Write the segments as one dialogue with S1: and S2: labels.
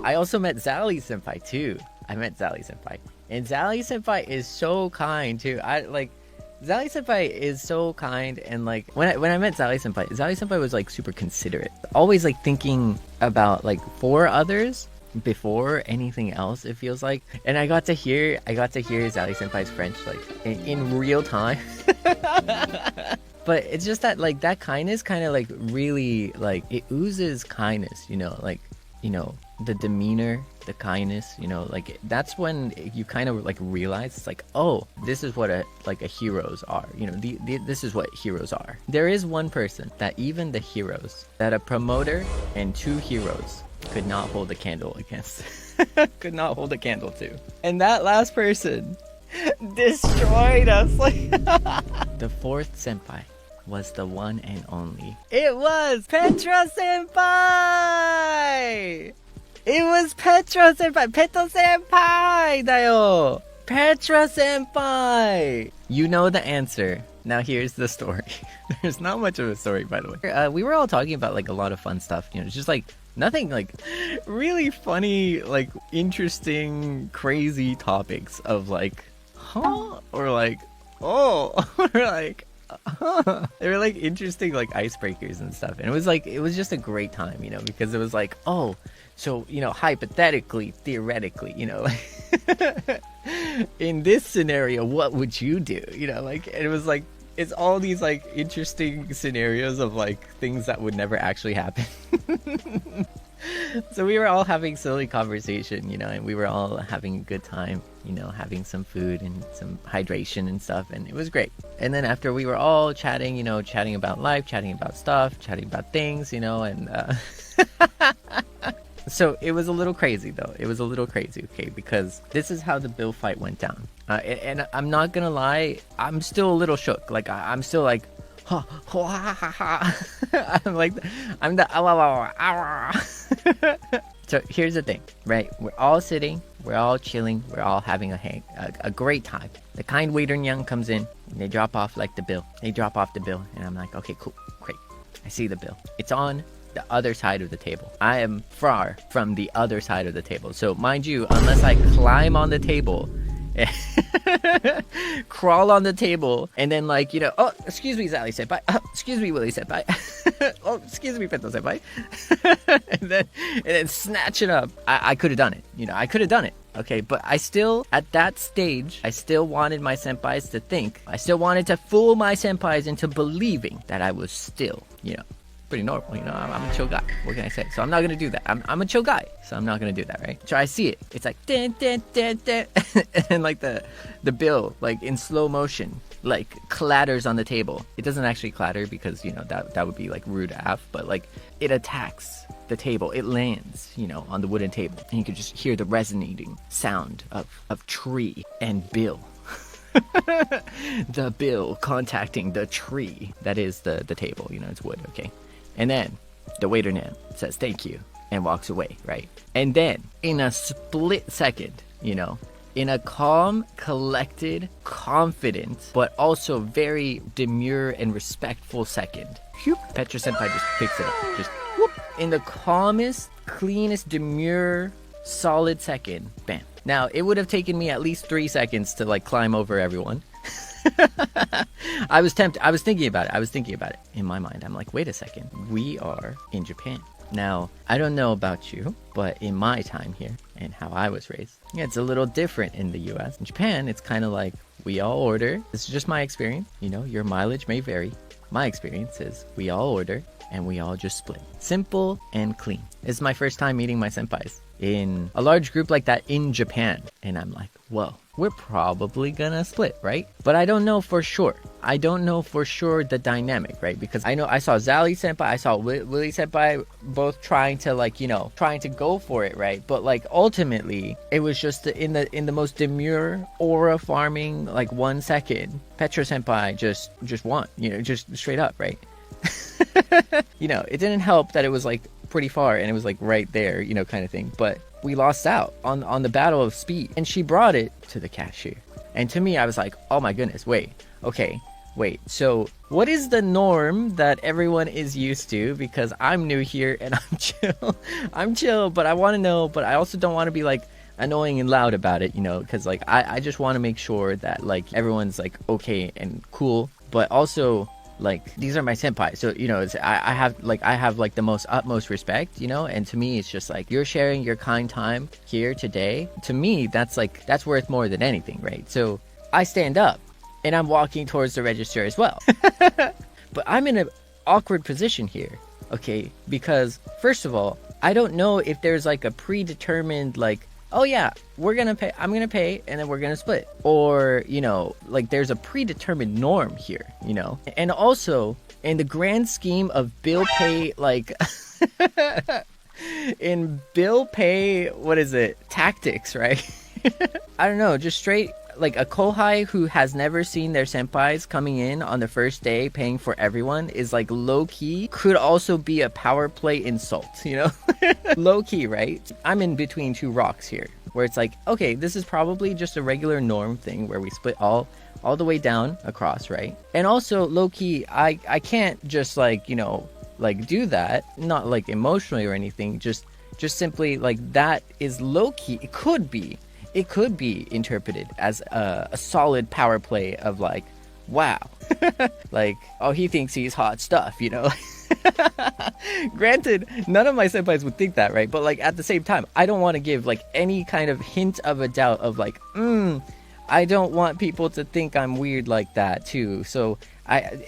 S1: I also met Zali senpai too. I met Zali senpai. And Zali senpai is so kind too. Zali senpai is so kind, and like when I met Zali senpai was like super considerate. Always like thinking about like for others before anything else, it feels like. And I got to hear Zali senpai's French like in real time. But it's just that like that kindness kind of like really like it oozes kindness, you know, like, you know, the demeanor, the kindness, you know, like that's when you kind of like realize it's like, oh, this is what a heroes are, you know, this is what heroes are. There is one person that even the heroes, that a promoter and 2 heroes could not hold a candle against. Could not hold a candle to. And that last person destroyed us. Like the 4th senpai was the one and only. It was Petra senpai! It was Petra senpai! Peto senpai! Dayo! Petra senpai! You know the answer. Now here's the story. There's not much of a story, by the way. We were all talking about like a lot of fun stuff, you know, just like nothing like really funny, like interesting, crazy topics of like, huh? Or like, oh, or like, they were like interesting like icebreakers and stuff, and it was just a great time, you know, because it was like, oh, so, you know, hypothetically, theoretically, you know, like in this scenario, what would you do, you know, like, and it was like, it's all these like interesting scenarios of like things that would never actually happen. So we were all having silly conversation, you know, and we were all having a good time, you know, having some food and some hydration and stuff, and it was great. And then after we were all chatting, you know, chatting about life, chatting about stuff, chatting about things, you know, and so it was a little crazy though. It was a little crazy, okay, because this is how the bill fight went down. And I'm not gonna lie, I'm still a little shook. Like I'm still like, ha, ha, ha, ha. I'm like, I'm the So here's the thing, right? We're all sitting, we're all chilling, we're all having a great time. The kind waiter Nyang comes in, and they drop off like the bill. They drop off the bill, and I'm like, okay, cool, great. I see the bill. It's on the other side of the table. I am far from the other side of the table. So mind you, unless I climb on the table, crawl on the table, and then like, you know, oh, excuse me, Zali senpai, oh, excuse me, Willie senpai, oh, excuse me, Peto senpai, and then snatch it up. I could have done it, you know, I could have done it, okay, but I still, at that stage, I still wanted my senpais to think, I still wanted to fool my senpais into believing that I was still, you know, pretty normal, you know, I'm a chill guy. What can I say? So I'm not gonna do that. I'm a chill guy, so I'm not gonna do that, right? So I see it. It's like dun, dun, dun, dun. And like the bill, like in slow motion, like clatters on the table. It doesn't actually clatter because, you know, that would be like rude af, but like it attacks the table. It lands, you know, on the wooden table, and you can just hear the resonating sound of tree and bill. The bill contacting the tree that is the table, you know, it's wood, okay? And then the waiter Nan says thank you and walks away, right? And then in a split second, you know, in a calm, collected, confident, but also very demure and respectful second, whoop, Petra senpai just picks it up, just whoop, in the calmest, cleanest, demure, solid second, bam. Now, it would have taken me at least 3 seconds to like climb over everyone. I was tempted. I was thinking about it in my mind. I'm like, wait a second, we are in Japan. Now, I don't know about you, but in my time here and how I was raised, yeah, it's a little different in the US. In Japan, it's kind of like we all order. This is just my experience. You know, your mileage may vary. My experience is we all order and we all just split. Simple and clean. It's my first time meeting my senpais in a large group like that in Japan. And I'm like, whoa, we're probably gonna split, right? But I don't know for sure. I don't know for sure the dynamic, right? Because I know I saw Zali senpai, I saw Willie senpai both trying to like, you know, trying to go for it, right? But like ultimately, it was just in the most demure aura farming, like 1 second, Petra senpai just won, you know, just straight up, right? You know, it didn't help that it was like pretty far and it was like right there, you know, kind of thing. But we lost out on the battle of speed, and she brought it to the cashier. And to me, I was like, oh my goodness, wait, okay, wait, so what is the norm that everyone is used to? Because I'm new here and I'm chill. I'm chill, but I want to know, but I also don't want to be like annoying and loud about it, you know, because like I just want to make sure that like everyone's like okay and cool, but also like these are my senpai, so you know, I have like the most utmost respect, you know, and to me it's just like you're sharing your kind time here today. To me, that's worth more than anything, right? So I stand up and I'm walking towards the register as well. But I'm in an awkward position here, okay? Because first of all, I don't know if there's like a predetermined like, oh yeah, we're gonna pay, I'm gonna pay, and then we're gonna split. Or, you know, like there's a predetermined norm here, you know? And also, in the grand scheme of bill pay, like, in bill pay, what is it? Tactics, right? I don't know, just straight, like a kohai who has never seen their senpais coming in on the first day paying for everyone is like low-key, could also be a power play insult, you know? Low-key, right? I'm in between two rocks here, where it's like, okay, this is probably just a regular norm thing where we split all the way down across, right? And also low-key, I can't just like, you know, like do that, not like emotionally or anything, just simply like that is low-key. It could be interpreted as a solid power play of like, wow, like, oh, he thinks he's hot stuff, you know? Granted, none of my senpais would think that, right? But like at the same time, I don't want to give like any kind of hint of a doubt of like, I don't want people to think I'm weird like that too. So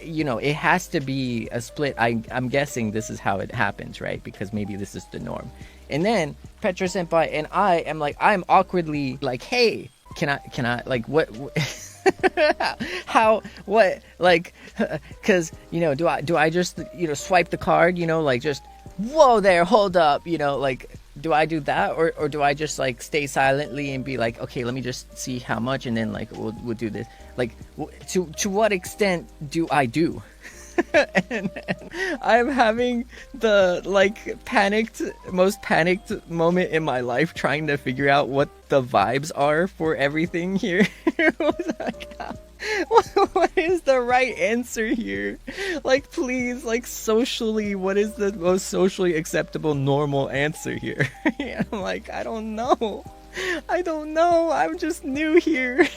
S1: you know, it has to be a split. I'm guessing this is how it happens, right? Because maybe this is the norm. And then Petra senpai and I am like, I'm awkwardly like, hey, can I like what how, what, like, cause you know, do I just, you know, swipe the card, you know, like just, whoa there, hold up, you know, like, do I do that, or do I just like stay silently and be like, okay, let me just see how much, and then like we'll do this, like to what extent do I do? and I'm having the like most panicked moment in my life trying to figure out what the vibes are for everything here. What is the right answer here? Like, please, like, socially, what is the most socially acceptable normal answer here? I'm like, I don't know, I'm just new here.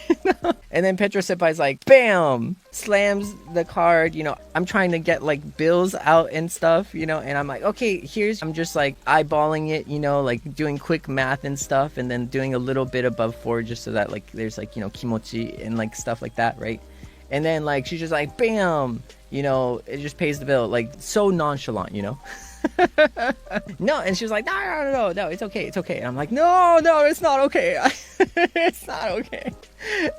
S1: And then Petra senpai's like, bam, slams the card, you know, I'm trying to get like bills out and stuff, you know, and I'm like, okay, I'm just like eyeballing it, you know, like doing quick math and stuff, and then doing a little bit above 4 just so that like there's like, you know, kimochi and like stuff like that, right? And then like she's just like, bam, you know, it just pays the bill, like so nonchalant, you know. No, and she was like, no, it's okay. And I'm like, no, it's not okay. It's not okay.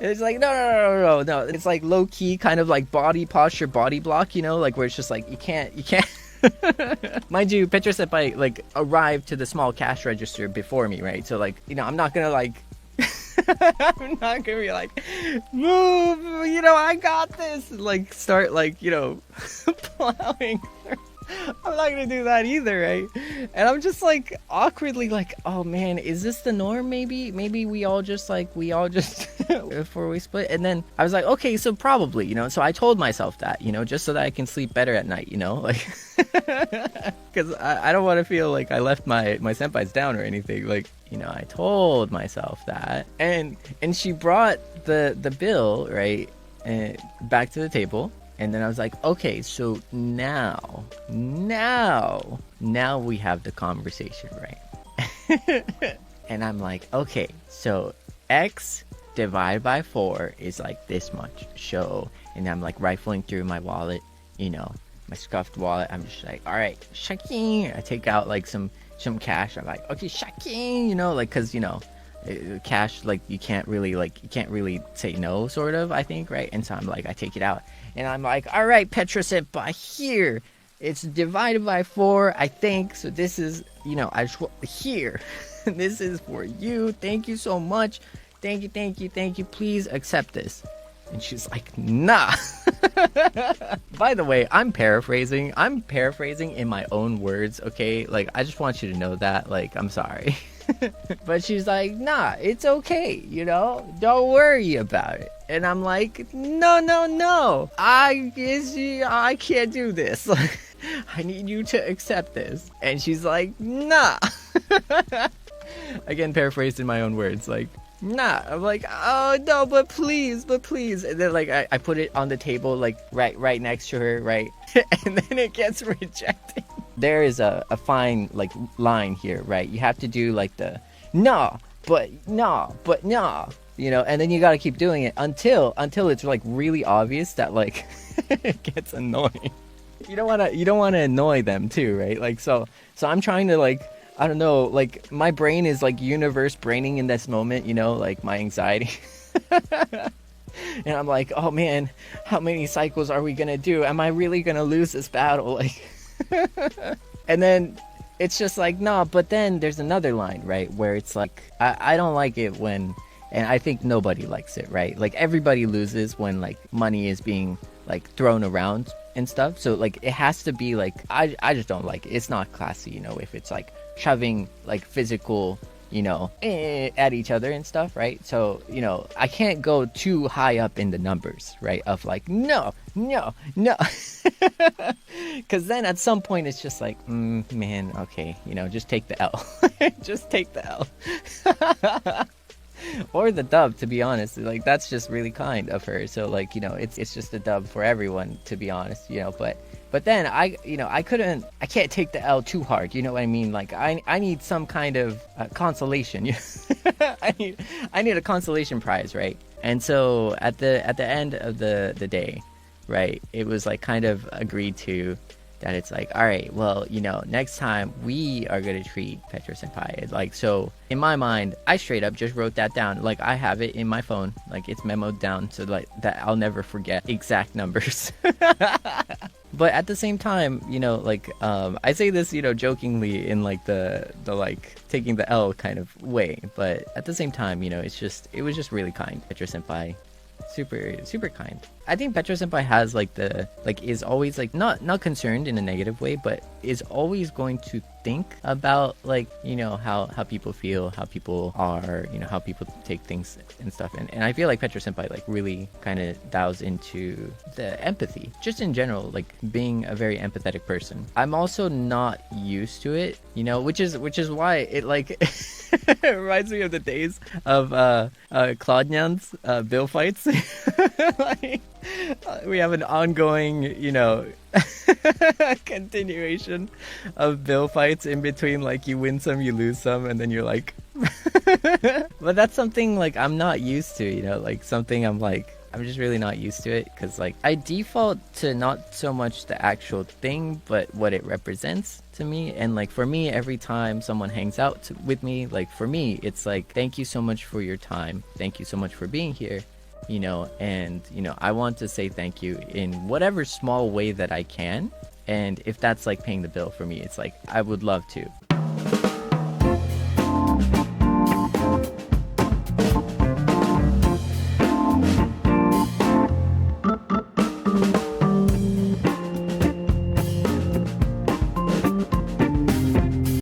S1: And it's like, no. It's like low key, kind of like body posture, body block, you know, like where it's just like you can't. Mind you, Petra senpai like arrived to the small cash register before me, right? So like, you know, I'm not gonna like. I'm not gonna be like, move, you know, I got this, like start like, you know, plowing. I'm not gonna do that either, right? And I'm just like awkwardly like, oh man, is this the norm? Maybe we all just before we split. And then I was like, okay, so probably, you know, so I told myself that, you know, just so that I can sleep better at night, you know, like, because I don't want to feel like I left my senpais down or anything, like, you know, I told myself that. And she brought the bill, right, back to the table. And then I was like, okay, so now we have the conversation, right? And I'm like, okay, so X divided by 4 is like this much. So, and I'm like rifling through my wallet, you know, my scuffed wallet. I'm just like, all right, shaking. I take out like some cash. I'm like, okay, shaking, you know, like, cause you know, cash, like you can't really say no, sort of, I think, right? And so I'm like, I take it out. And I'm like, all right, Petra senpai, here. It's divided by 4, I think. So this is, you know, here. This is for you. Thank you so much. Thank you. Please accept this. And she's like, nah. By the way, I'm paraphrasing in my own words, okay? Like, I just want you to know that. Like, I'm sorry. But she's like, nah, it's okay, you know? Don't worry about it. And I'm like, no, I can't do this. I need you to accept this. And she's like, nah. Again, paraphrased in my own words, like, nah. I'm like, oh no, but please. And then like I put it on the table, like right next to her, right? And then it gets rejected. There is a fine like line here, right? You have to do like the no, but no, you know, and then you got to keep doing it until it's like really obvious that like it gets annoying. You don't want to annoy them too, right? Like so I'm trying to like, I don't know, like my brain is like universe braining in this moment, you know, like my anxiety. And I'm like, oh man, how many cycles are we gonna do? Am I really gonna lose this battle? Like, and then it's just like, no, but then there's another line, right? Where it's like, I don't like it when, and I think nobody likes it, right? Like everybody loses when like money is being like thrown around and stuff. So like it has to be like, I just don't like it. It's not classy, you know, if it's like shoving like physical, you know, at each other and stuff, right? So, you know, I can't go too high up in the numbers, right? Of like, no. Because then at some point it's just like, man, okay, you know, just take the L. Just take the L. Or the dub, to be honest. Like that's just really kind of her. So like, you know, it's just a dub for everyone, to be honest, you know. But then I can't take the L too hard, you know what I mean? Like I need some kind of consolation. I need a consolation prize, right? And so at the end of the day, right, it was like kind of agreed to that it's like, all right, well, you know, next time we are gonna treat Petro Senpai. Like, so in my mind, I straight up just wrote that down. Like I have it in my phone, like it's memoed down so like that I'll never forget exact numbers. But at the same time, you know, like I say this, you know, jokingly in like the like taking the L kind of way, but at the same time, you know, it was just really kind. Petro Senpai, super kind. I think Petro Senpai has like is always like not concerned in a negative way, but is always going to think about like, you know, how people feel, how people are, you know, how people take things and stuff. And I feel like Petro Senpai like really kind of dials into the empathy, just in general, like being a very empathetic person. I'm also not used to it, you know, which is why it like it reminds me of the days of Claude Nyan's bill fights. Like, we have an ongoing, you know, continuation of bill fights in between, like you win some, you lose some, and then you're like but that's something like I'm not used to, you know, like something I'm just really not used to it, because like I default to not so much the actual thing but what it represents to me. And like for me, every time someone hangs out with me, like for me it's like, thank you so much for your time, thank you so much for being here, you know, and you know, I want to say thank you in whatever small way that I can. And if that's like paying the bill for me, it's like I would love to.